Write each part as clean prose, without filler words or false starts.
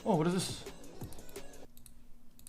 Oh, what is this?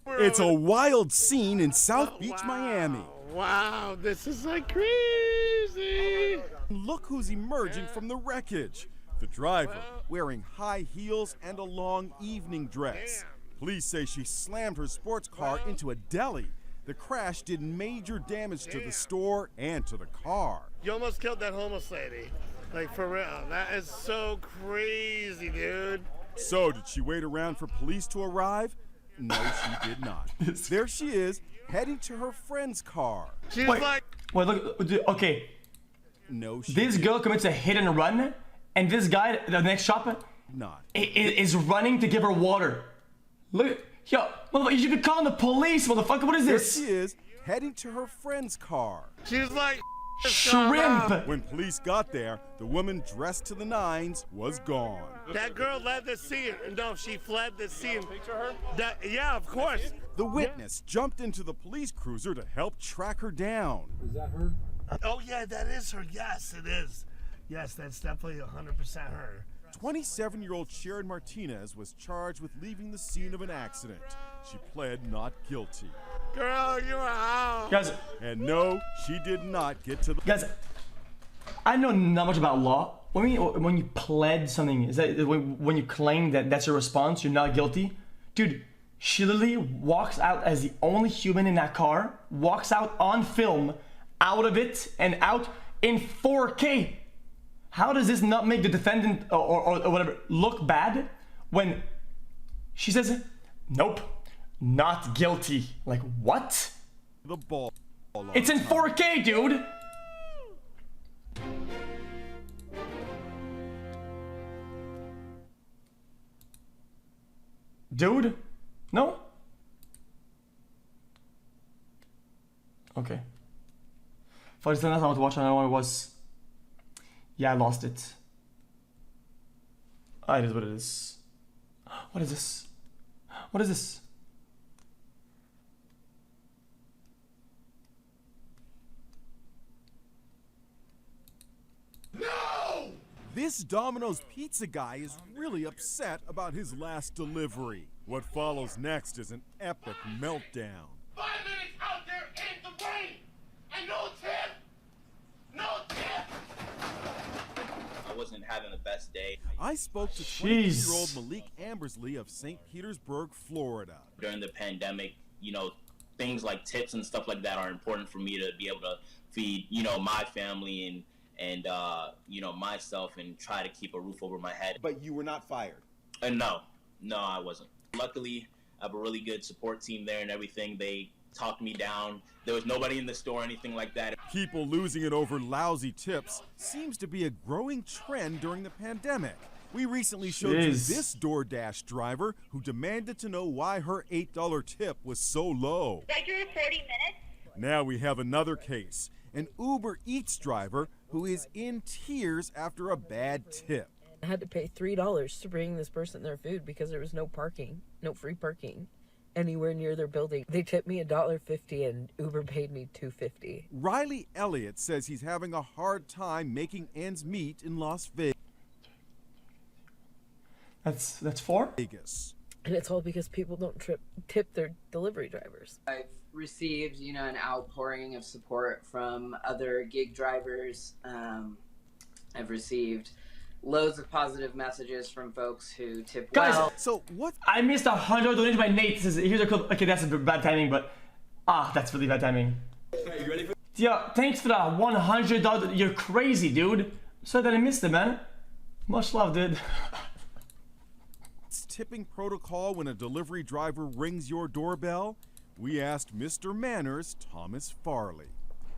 It's a wild scene in South Beach, Miami. Wow, this is like crazy. Look who's emerging from the wreckage. The driver, wearing high heels and a long evening dress. Police say she slammed her sports car into a deli. The crash did major damage to the store and to the car. You almost killed that homeless lady. Like, for real. That is so crazy, dude. So, did she wait around for police to arrive? No, she did not. There she is, heading to her friend's car. She's Wait, like... wait, look, okay. No, she This girl commits a hit and run, and this guy, the next shop, is running to give her water. Look, yo, motherfucker, you should be calling the police, motherfucker. What is this? There she is, heading to her friend's car. She's like... Shrimp! When police got there, the woman dressed to the nines was gone. That girl led the scene. No, she fled the scene. Picture her? Yeah, of course. The witness jumped into the police cruiser to help track her down. Is that her? Oh, yeah, that is her. Yes, it is. Yes, that's definitely 100% her. 27-year-old Sharon Martinez was charged with leaving the scene of an accident. She pled not guilty. Girl, you're out. Guys, And no, she did not get to the... guys, I know not much about law. When you pled something, is that when you claim that that's your response, you're not guilty? Dude, she literally walks out as the only human in that car, walks out on film, out of it, and out in 4K. How does this not make the defendant or whatever look bad when she says, nope, not guilty? Like, what? The ball. It's in 4K, dude! Dude? No? Okay. For the last time I was watching, I don't know what it was. Yeah, I lost it. Ah, it is what it is. What is this? What is this? No! This Domino's pizza guy is really upset about his last delivery. What follows next is an epic meltdown. 5 minutes out there in the rain, and no tip! No tip! I wasn't having the best day. I spoke to 20-year-old Malik Ambersley of St. Petersburg, Florida. During the pandemic, you know, things like tips and stuff like that are important for me to be able to feed, you know, my family and you know, myself and try to keep a roof over my head. But you were not fired? No, I wasn't. Luckily, I have a really good support team there and everything. They talked me down. There was nobody in the store or anything like that. People losing it over lousy tips seems to be a growing trend during the pandemic. We recently showed you this DoorDash driver who demanded to know why her $8 tip was so low. I drew 40 minutes. Now we have another case. An Uber Eats driver who is in tears after a bad tip. I had to pay $3 to bring this person their food because there was no free parking anywhere near their building. They tipped me $1.50 and Uber paid me $2.50. Riley Elliott says he's having a hard time making ends meet in Las Vegas. That's four? Vegas. And it's all because people don't tip their delivery drivers. I've received, you know, an outpouring of support from other gig drivers. I've received loads of positive messages from folks who tip well. Guys, so what? I missed $100 donated by Nate. Says, here's a code. Okay, that's a bad timing, but that's really bad timing. Hey, you ready for? Yeah, thanks for that $100. You're crazy, dude. Sorry that I missed it, man. Much love, dude. Tipping protocol when a delivery driver rings your doorbell? We asked Mr. Manners, Thomas Farley.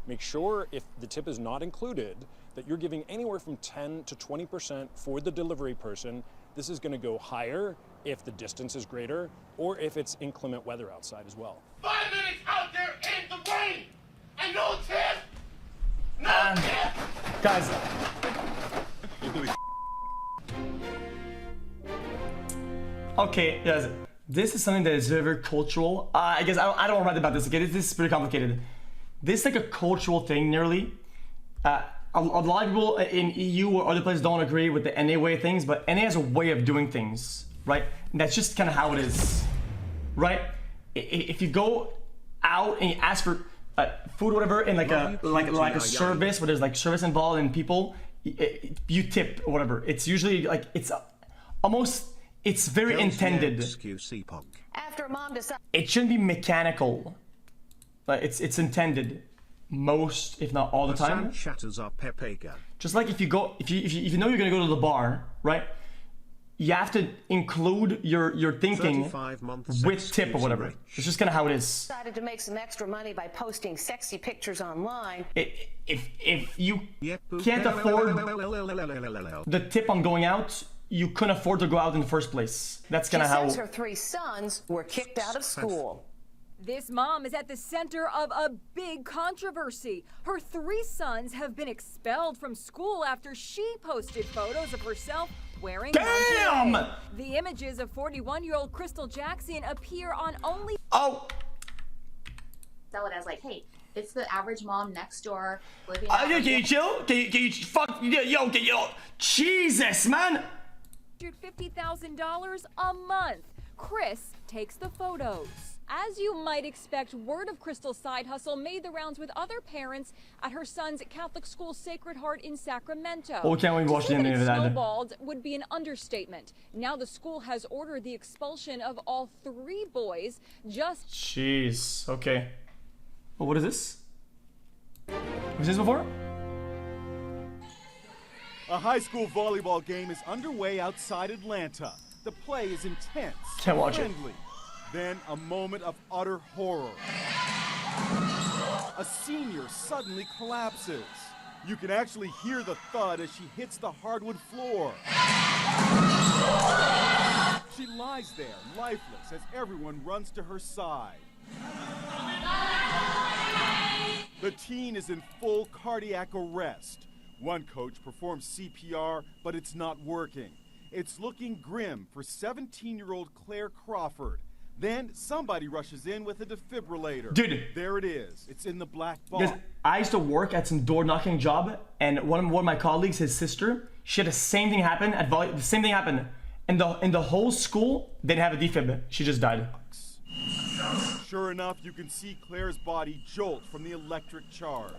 Make sure if the tip is not included that you're giving anywhere from 10 to 20% for the delivery person. This is going to go higher if the distance is greater or if it's inclement weather outside as well. 5 minutes out there in the rain, and no tip! No tip! Guys. Okay, guys, this is something that is very, very cultural. I guess I don't want to write about this, okay? This is pretty complicated. This is like a cultural thing, nearly. A lot of people in EU or other places don't agree with the NA way of things, but NA has a way of doing things. right? And that's just kind of how it is, right? If you go out and you ask for food or whatever in like a service where there's like service involved and people, you tip or whatever. It's usually like it's almost very intended. After mom decides, it shouldn't be mechanical. But it's intended most, if not all the time. Shatters are Pepega. Just like if you know you're gonna go to the bar, right? You have to include your thinking with tip or whatever. It's just kind of how it is. decided to make some extra money by posting sexy pictures online. If you can't afford the tip on going out, you couldn't afford to go out in the first place. That's kind of how. She says her 3 sons were kicked out of school. This mom is at the center of a big controversy. Her 3 sons have been expelled from school after she posted photos of herself wearing lingerie. The images of 41-year-old Crystal Jackson appear on only. Oh. Sell it as like, hey, it's the average mom next door living. Can you chill? Can you fuck yo? Jesus, man. $50,000 a month. Chris takes the photos. As you might expect, word of Crystal's side hustle made the rounds with other parents at her son's Catholic school Sacred Heart in Sacramento. Oh, can't we watch the ending of that? Snowballed would be an understatement. Now the school has ordered the expulsion of all 3 boys. Jeez. Okay. Well, what is this? Was this before? A high school volleyball game is underway outside Atlanta. The play is intense, Can't watch friendly. Then a moment of utter horror. A senior suddenly collapses. You can actually hear the thud as she hits the hardwood floor. She lies there, lifeless, as everyone runs to her side. The teen is in full cardiac arrest. One coach performs CPR, but it's not working. It's looking grim for 17-year-old Claire Crawford. Then somebody rushes in with a defibrillator. Dude. There it is. It's in the black box. I used to work at some door knocking job, and one of my colleagues, his sister, she had the same thing happen at the same thing happened. In the whole school, they didn't have a defib. She just died. Sure enough, you can see Claire's body jolt from the electric charge.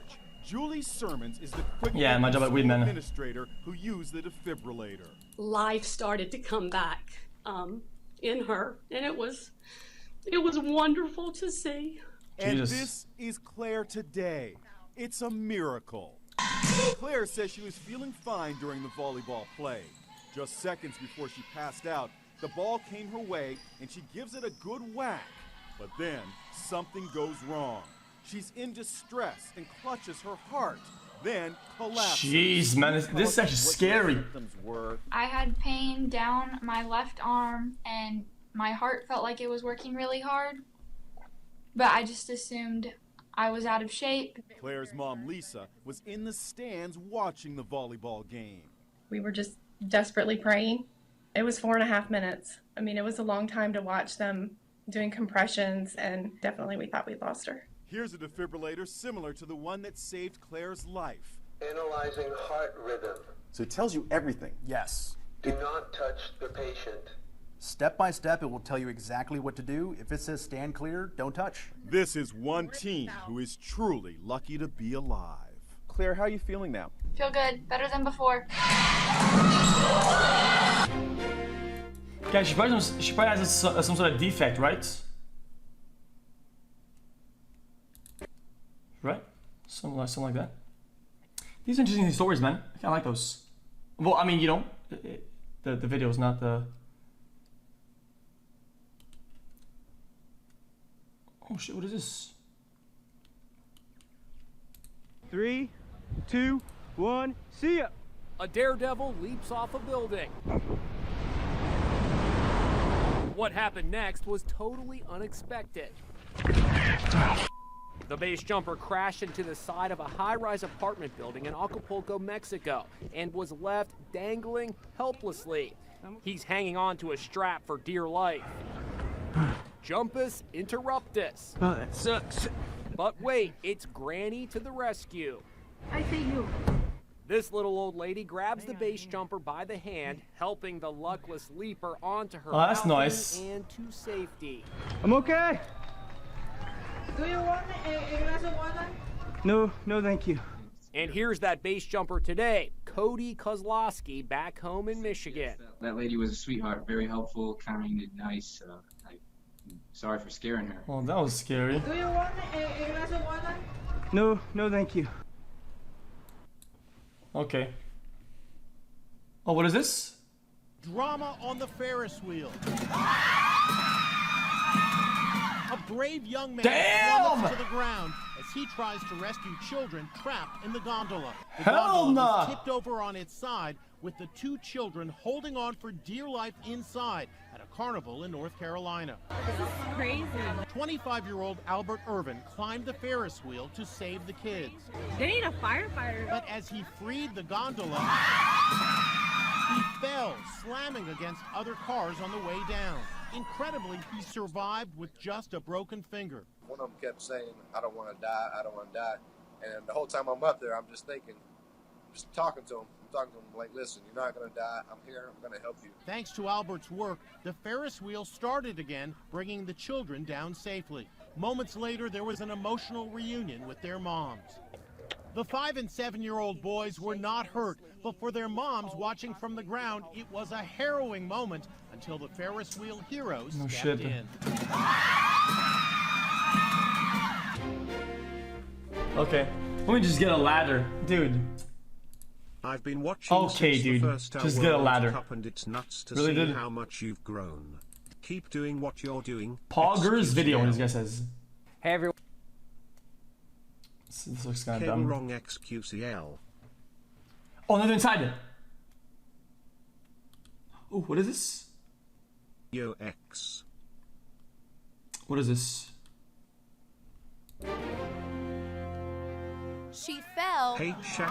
Julie Sermons is the quick my job at Weedman administrator who used the defibrillator. Life started to come back in her, and it was wonderful to see. And this is Claire today. It's a miracle. Claire says she was feeling fine during the volleyball play. Just seconds before she passed out, the ball came her way and she gives it a good whack. But then something goes wrong. She's in distress and clutches her heart, then collapses. Jeez, man, this is actually scary. I had pain down my left arm and my heart felt like it was working really hard, but I just assumed I was out of shape. Claire's mom, Lisa, was in the stands watching the volleyball game. We were just desperately praying. It was 4.5 minutes. I mean, it was a long time to watch them doing compressions, and definitely we thought we'd lost her. Here's a defibrillator similar to the one that saved Claire's life. Analyzing heart rhythm. So it tells you everything. Yes. Do not touch the patient. Step by step, it will tell you exactly what to do. If it says stand clear, don't touch. This is one teen who is truly lucky to be alive. Claire, how are you feeling now? Feel good, better than before. Guys, she probably has some sort of defect, right? Right? Something like that. These are interesting stories, man. I kind of like those. Well, I mean, you know, the video is not the... Oh shit, what is this? 3, 2, 1, see ya! A daredevil leaps off a building. What happened next was totally unexpected. The base jumper crashed into the side of a high-rise apartment building in Acapulco, Mexico, and was left dangling helplessly. He's hanging on to a strap for dear life. Jumpus interruptus. Oh, that sucks. But wait, it's Granny to the rescue. I see you. This little old lady grabs the base jumper by the hand, helping the luckless leaper onto her Oh, that's mountain nice. and to safety. I'm okay. Do you want a glass of water? No, no, thank you. And here's that base jumper today, Cody Kozlowski, back home in Michigan. That lady was a sweetheart, very helpful, kind, and nice. I'm sorry for scaring her. Oh, that was scary. Do you want a glass of water? No, no, thank you. Okay. Oh, what is this? Drama on the Ferris wheel. A brave young man plummets to the ground as he tries to rescue children trapped in the gondola. The gondola was tipped over on its side with the 2 children holding on for dear life inside at a carnival in North Carolina. This is crazy. 25-year-old Albert Irvin climbed the Ferris wheel to save the kids. They need a firefighter. But as he freed the gondola, he fell, slamming against other cars on the way down. Incredibly, he survived with just a broken finger. One of them kept saying, I don't want to die, I don't want to die. And the whole time I'm up there, I'm just thinking, just talking to him. I'm talking to him like, listen, you're not going to die. I'm here. I'm going to help you. Thanks to Albert's work, the Ferris wheel started again, bringing the children down safely. Moments later, there was an emotional reunion with their moms. The 5- and 7-year-old boys were not hurt, but for their moms watching from the ground, it was a harrowing moment until the Ferris wheel heroes stepped in. Okay, let me just get a ladder, dude. I've been watching okay, since dude. the first Just get a World ladder. Cup and it's nuts to Really, see dude? how much you've grown. Keep doing what you're doing. Pogger's video, this guy says. Hey everyone. This looks kind of Ken dumb. wrong xQcL. Oh, no, they're inside it. Oh, what is this? Yo X. What is this? She fell Hey, chat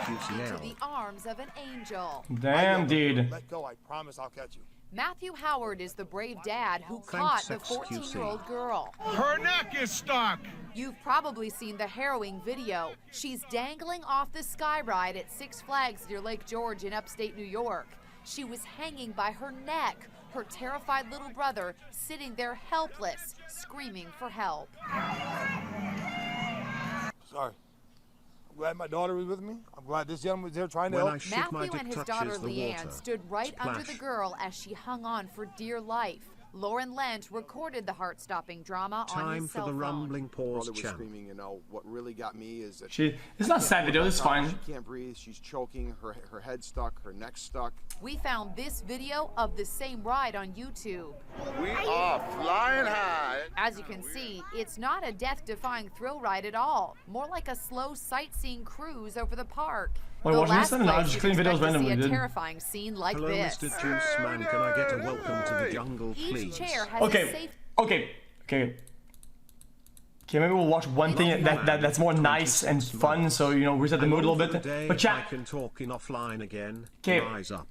into xQcL. the arms of an angel. Damn, dude. Let go, I promise I'll catch you. Matthew Howard is the brave dad who Thanks, caught the xQc. 14-year-old girl. Her neck is stuck. You've probably seen the harrowing video. She's dangling off the sky ride at Six Flags near Lake George in upstate New York. She was hanging by her neck, her terrified little brother sitting there helpless, screaming for help. Sorry. I'm glad my daughter was with me. I'm glad this gentleman was there trying to When help. I shoot my Matthew dick and his touches daughter the Leanne water. stood right under the Splash. girl as she hung on for dear life. Lauren Lent recorded the heart-stopping drama on Time his for cell the phone. rumbling pause Brother was champ. screaming, you know, what really got me is that It's not a sad video, it's fine. She can't breathe, she's choking, her head stuck, her neck stuck. We found this video of the same ride on YouTube. We are flying high. As you can see, it's not a death-defying thrill ride at all. More like a slow sightseeing cruise over the park. Wait, The watching this last then? No, place just you'd clean videos expect to randomly, see a dude. terrifying scene like Hello, this. Mr. Juice Man. Can I get a welcome to the jungle, Each please? chair has a Okay, safe okay. Maybe we'll watch one thing that's more nice and fun, so you know, reset the mood a little bit. But I chat. can talk in offline again. Okay. Rise up.